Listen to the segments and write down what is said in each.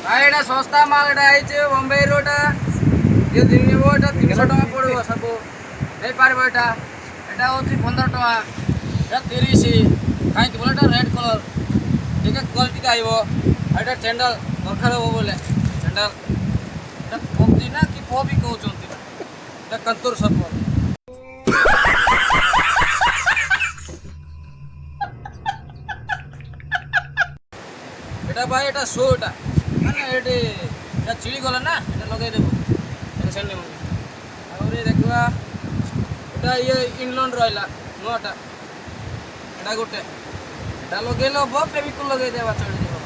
भाई एटा सस्ता माल एटा आइছে बॉम्बे रोटा ये दिन में वो एटा 300 टका पड़ो सब नहीं पारबो एटा एटा होची 15 टका एटा 30 काई कि बोले एटा रेड कलर ठीक है क्वालिटी का आइबो एटा सैंडल दरकार हो बोले सैंडल एटा पबजी ना कि पबी कहउचंती एटा कंतुर सब एटा भाई एटा शो एटा माने एटे एटा चिड़ी गला ना एटा लगे देबो एटा सेंड ले आउरे देखबा एटा ये इंग्लैंड रहला नोटा एटा गोटे एटा लगेलो बब फेविकुल लगे देबा चढ़ी देबो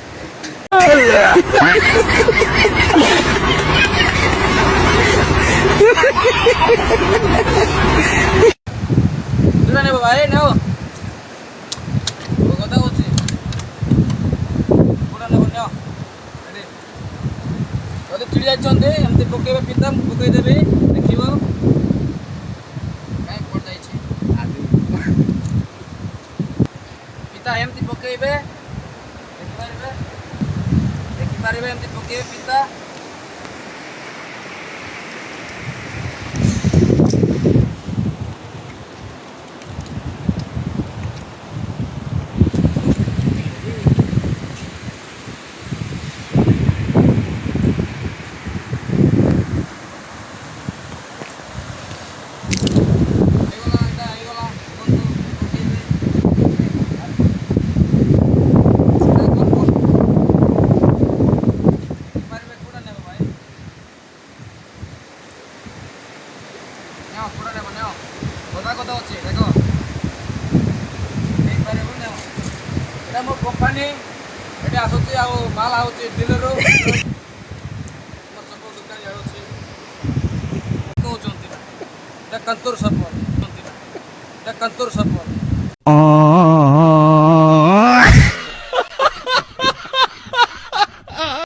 दुरा ने भाई नेओ ओ कथा होची पुरा ने बन्यो रेडी ओदे चिड़ी जाइछन्ते एमते पकेबे पिता पकेइ देबे देखिबो काई पड़ जाइछे आदि पिता एमते पकेइबे देखि पारिबे एमते पकेइबे पिता कंपनी ये आसुची आ माल आउची डीलर रो सब दुकान आउची कहउचंती कंतुर सब